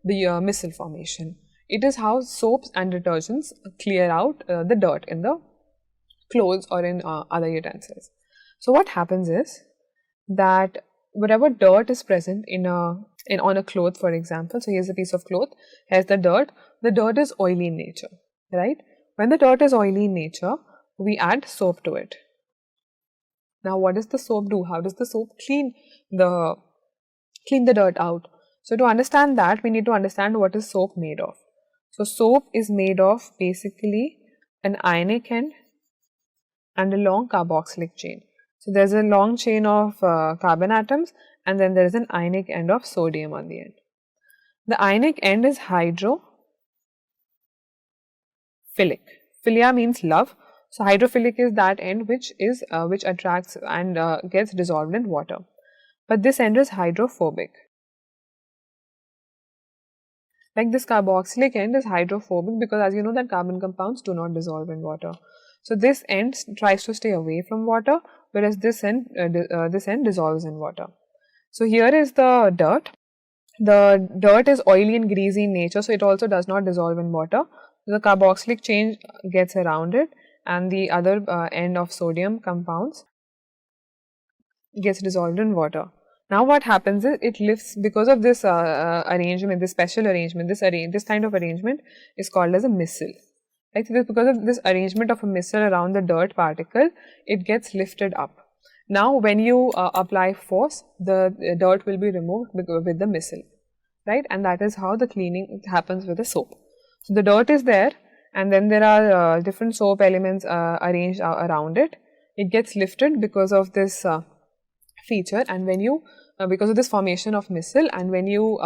the missile formation. It is how soaps and detergents clear out the dirt in the clothes or in other utensils. So what happens is that whatever dirt is present on a cloth, for example, so here's a piece of cloth, here's the dirt is oily in nature, right? When the dirt is oily in nature, we add soap to it. Now what does the soap do? How does the soap clean the dirt out? So to understand that, we need to understand what is soap made of. So soap is made of basically an ionic end and a long carboxylic chain. So there's a long chain of carbon atoms, and then there is an ionic end of sodium on the end. The ionic end is hydrophilic. Philia means love. So hydrophilic is that end which attracts and gets dissolved in water. But this end is hydrophobic. Like this carboxylic end is hydrophobic because, as you know, that carbon compounds do not dissolve in water. So this end tries to stay away from water, whereas this end dissolves in water. So here is the dirt. The dirt is oily and greasy in nature, so it also does not dissolve in water. The carboxylic chain gets around it, and the other end of sodium compounds gets dissolved in water. Now what happens is it lifts because of this arrangement, this special arrangement, this kind of arrangement is called as a missile. Right? So because of this arrangement of a missile around the dirt particle, it gets lifted up. Now when you apply force, the dirt will be removed with the missile, right? And that is how the cleaning happens with the soap. So the dirt is there, and then there are different soap elements arranged around it. It gets lifted because of this feature, and when you because of this formation of missile, and when you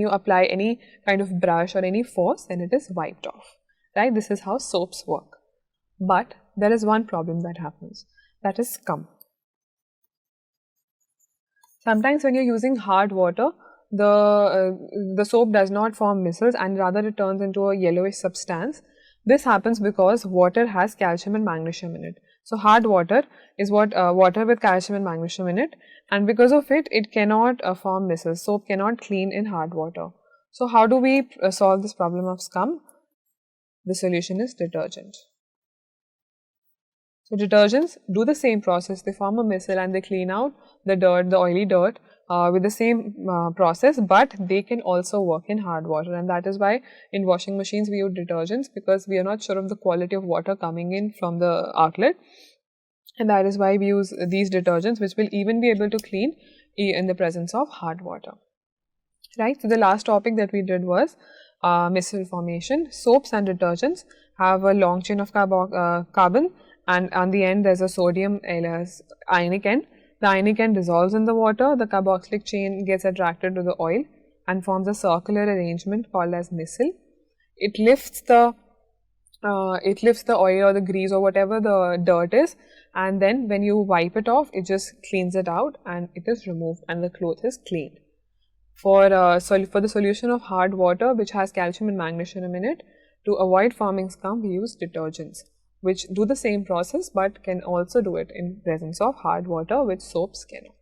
apply any kind of brush or any force, then it is wiped off, right? This is how soaps work. But there is one problem that happens, that is scum. Sometimes when you're using hard water, the soap does not form missils, and rather it turns into a yellowish substance. This happens because water has calcium and magnesium in it. So hard water is water with calcium and magnesium in it, and because of it, it cannot form missils. Soap cannot clean in hard water. So how do we solve this problem of scum? The solution is detergent. So detergents do the same process. They form a missile and they clean out the dirt, the oily dirt, with the same process, but they can also work in hard water, and that is why in washing machines we use detergents, because we are not sure of the quality of water coming in from the outlet, and that is why we use these detergents, which will even be able to clean in the presence of hard water. Right. So the last topic that we did was missile formation. Soaps and detergents have a long chain of carbon, and on the end there's a sodium ionic end. The ionic end dissolves in the water, the carboxylic chain gets attracted to the oil and forms a circular arrangement called as missile. It lifts the oil or the grease or whatever the dirt is, and then when you wipe it off, it just cleans it out and it is removed and the cloth is cleaned. For the solution of hard water which has calcium and magnesium in it, to avoid forming scum, we use detergents, which do the same process but can also do it in presence of hard water, which soaps cannot.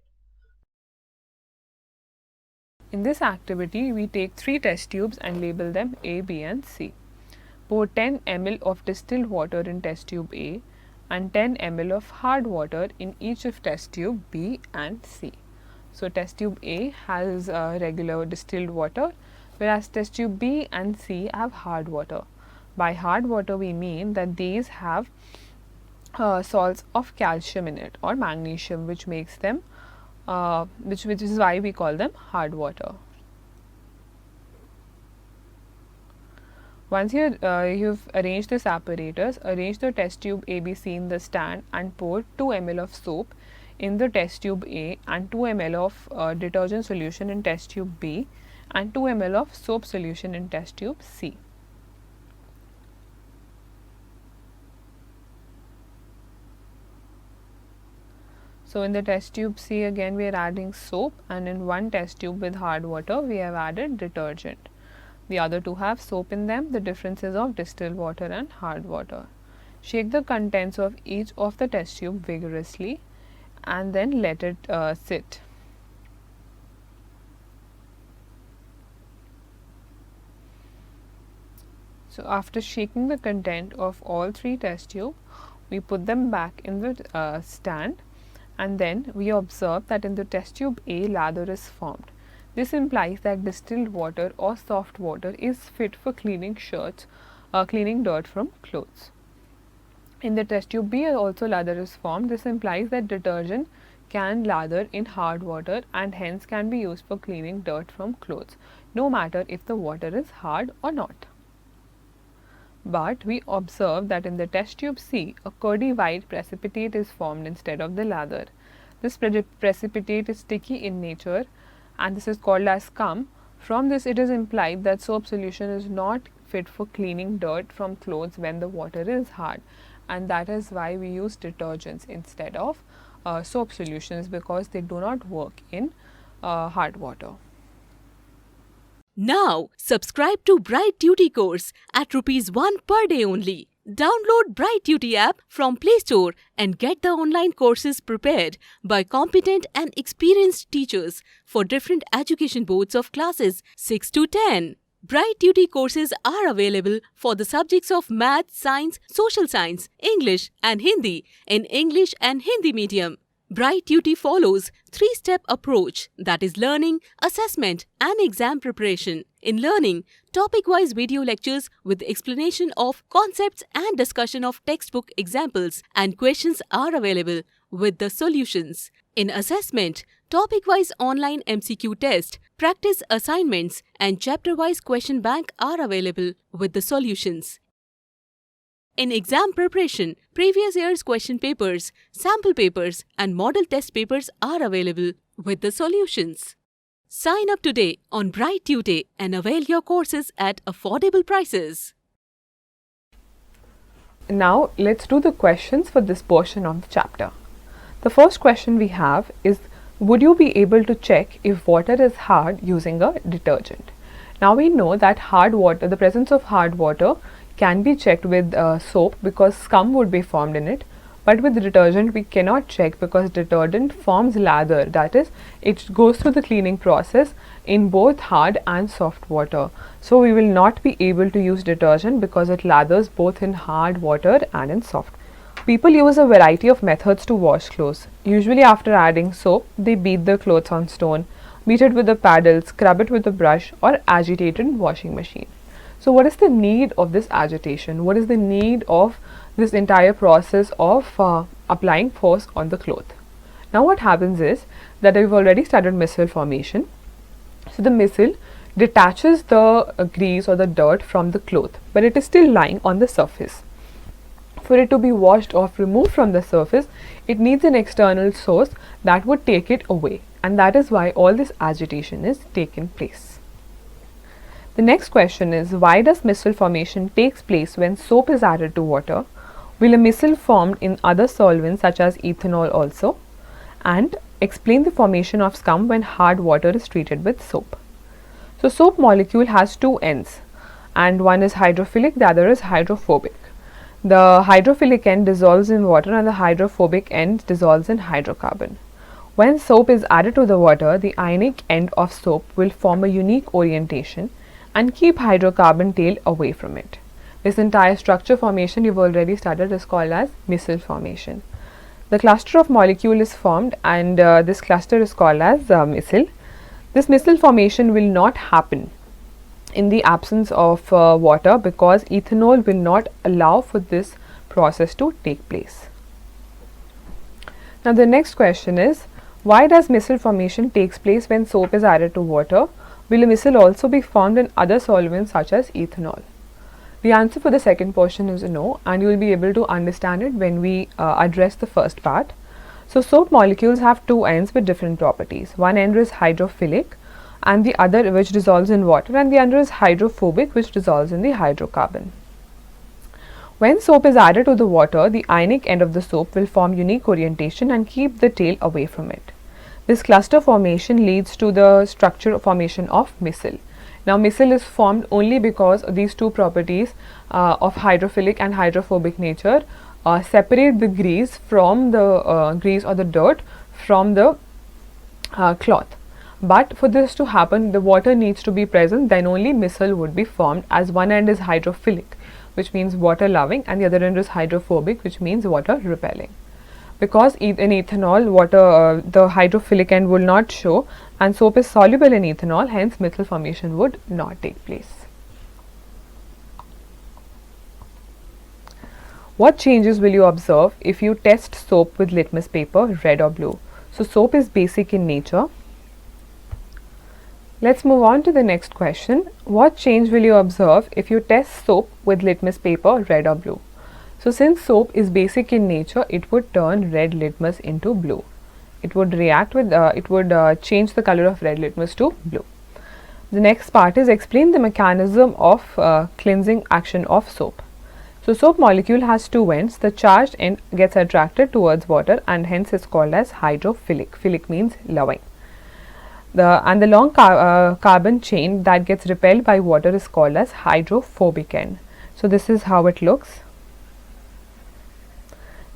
In this activity, we take 3 test tubes and label them A, B and C. Pour 10 ml of distilled water in test tube A and 10 ml of hard water in each of test tube B and C. So test tube A has regular distilled water, whereas test tube B and C have hard water. By hard water we mean that these have salts of calcium in it or magnesium, which makes them which is why we call them hard water. Once you've arranged this apparatus, arrange the test tube ABC in the stand and pour 2 ml of soap in the test tube A and 2 ml of detergent solution in test tube B and 2 ml of soap solution in test tube C. So in the test tube C, again we are adding soap, and in one test tube with hard water we have added detergent. The other two have soap in them. The difference is of distilled water and hard water. Shake the contents of each of the test tube vigorously and then let it sit. So after shaking the content of all 3 test tubes, we put them back in the stand, and then we observe that in the test tube A, lather is formed. This implies that distilled water or soft water is fit for cleaning cleaning dirt from clothes. In the test tube B also lather is formed. This implies that detergent can lather in hard water and hence can be used for cleaning dirt from clothes, no matter if the water is hard or not. But we observe that in the test tube C, a curdy white precipitate is formed instead of the lather. This precipitate is sticky in nature and this is called as scum. From this, it is implied that soap solution is not fit for cleaning dirt from clothes when the water is hard, and that is why we use detergents instead of soap solutions, because they do not work in hard water. Now, subscribe to Bright Tutee course at ₹1 per day only. Download Bright Tutee app from Play Store and get the online courses prepared by competent and experienced teachers for different education boards of classes 6 to 10. Bright Tutee courses are available for the subjects of Math, Science, Social Science, English and Hindi in English and Hindi medium. Bright Tutee follows 3-step approach, that is learning, assessment and exam preparation. In learning, topic-wise video lectures with explanation of concepts and discussion of textbook examples and questions are available with the solutions. In assessment, topic-wise online MCQ test, practice assignments and chapter-wise question bank are available with the solutions. In exam preparation, previous year's question papers, sample papers and model test papers are available with the solutions. Sign up today on Bright Tutee and avail your courses at affordable prices. Now let's do the questions for this portion of the chapter. The first question we have is, would you be able to check if water is hard using a detergent? Now we know that hard water, the presence of hard water can be checked with soap because scum would be formed in it, but with detergent we cannot check because detergent forms lather, that is, it goes through the cleaning process in both hard and soft water. So we will not be able to use detergent because it lathers both in hard water and in soft. People use a variety of methods to wash clothes. Usually after adding soap, they beat the clothes on stone, beat it with a paddle, scrub it with a brush or agitate it in washing machine. So what is the need of this agitation? What is the need of this entire process of applying force on the cloth? Now what happens is that we've already studied micelle formation. So the micelle detaches the grease or the dirt from the cloth, but it is still lying on the surface. For it to be washed off, removed from the surface, it needs an external source that would take it away, and that is why all this agitation is taking place. The next question is, why does micelle formation takes place when soap is added to water? Will a micelle formed in other solvents such as ethanol also? And explain the formation of scum when hard water is treated with soap. So soap molecule has 2 ends, and one is hydrophilic, the other is hydrophobic. The hydrophilic end dissolves in water and the hydrophobic end dissolves in hydrocarbon. When soap is added to the water, the ionic end of soap will form a unique orientation and keep hydrocarbon tail away from it. This entire structure formation you've already studied is called as micelle formation. The cluster of molecule is formed and this cluster is called as micelle. This micelle formation will not happen in the absence of water because ethanol will not allow for this process to take place. Now the next question is, why does micelle formation takes place when soap is added to water? Will a micelle also be formed in other solvents such as ethanol? The answer for the second portion is no, and you will be able to understand it when we address the first part. So soap molecules have 2 ends with different properties. One end is hydrophilic and the other which dissolves in water, and the other is hydrophobic which dissolves in the hydrocarbon. When soap is added to the water, the ionic end of the soap will form unique orientation and keep the tail away from it. This cluster formation leads to the structure formation of micelle. Now micelle is formed only because these 2 properties of hydrophilic and hydrophobic nature separate the grease from the grease or the dirt from the cloth. But for this to happen, the water needs to be present, then only missile would be formed, as one end is hydrophilic, which means water loving, and the other end is hydrophobic, which means water repelling. Because in ethanol, the hydrophilic end will not show, and soap is soluble in ethanol, hence missile formation would not take place. What changes will you observe if you test soap with litmus paper, red or blue? So soap is basic in nature. Let's move on to the next question. What change will you observe if you test soap with litmus paper, red or blue? So since soap is basic in nature, it would turn red litmus into blue. It would react with, change the color of red litmus to blue. The next part is explain the mechanism of cleansing action of soap. So soap molecule has two ends. The charged end gets attracted towards water and hence is called as hydrophilic. Philic means loving. The long carbon chain that gets repelled by water is called as hydrophobic end. So this is how it looks.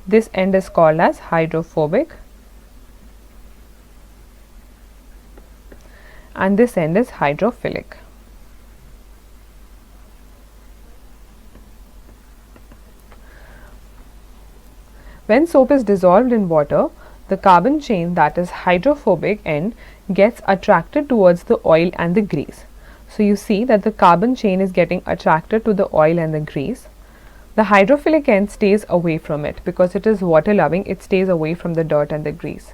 This end is called as hydrophobic and this end is hydrophilic. When soap is dissolved in water, the carbon chain, that is hydrophobic end, gets attracted towards the oil and the grease. So you see that the carbon chain is getting attracted to the oil and the grease. The hydrophilic end stays away from it because it is water loving, it stays away from the dirt and the grease.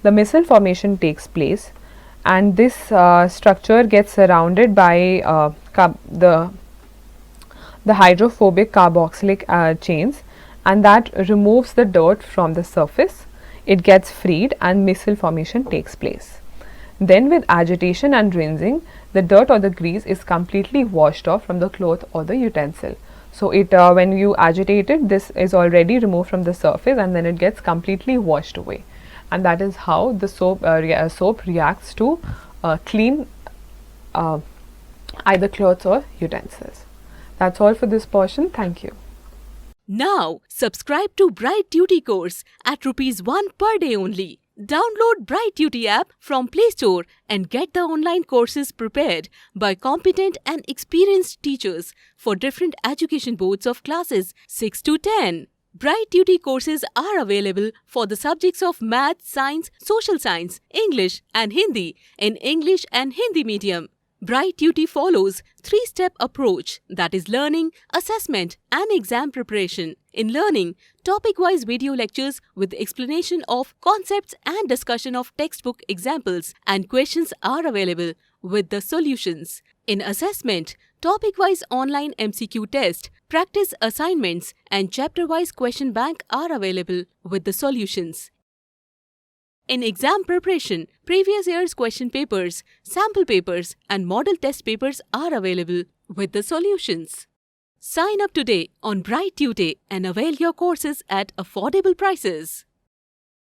The missile formation takes place and this structure gets surrounded by the hydrophobic carboxylic chains, and that removes the dirt from the surface. It gets freed and missile formation takes place. Then with agitation and rinsing, the dirt or the grease is completely washed off from the cloth or the utensil. So when you agitate it, this is already removed from the surface and then it gets completely washed away. And that is how the soap reacts to clean either clothes or utensils. That's all for this portion. Thank you. Now, subscribe to Bright Tutee course at ₹1 per day only. Download Bright Tutee app from Play Store and get the online courses prepared by competent and experienced teachers for different education boards of classes 6 to 10. Bright Tutee courses are available for the subjects of Math, Science, Social Science, English and Hindi in English and Hindi medium. Bright Tutee follows 3-step approach, that is learning, assessment and exam preparation. In learning, topic-wise video lectures with explanation of concepts and discussion of textbook examples and questions are available with the solutions. In assessment, topic-wise online MCQ test, practice assignments and chapter-wise question bank are available with the solutions. In exam preparation, previous year's question papers, sample papers and model test papers are available with the solutions. Sign up today on Bright Tutee and avail your courses at affordable prices.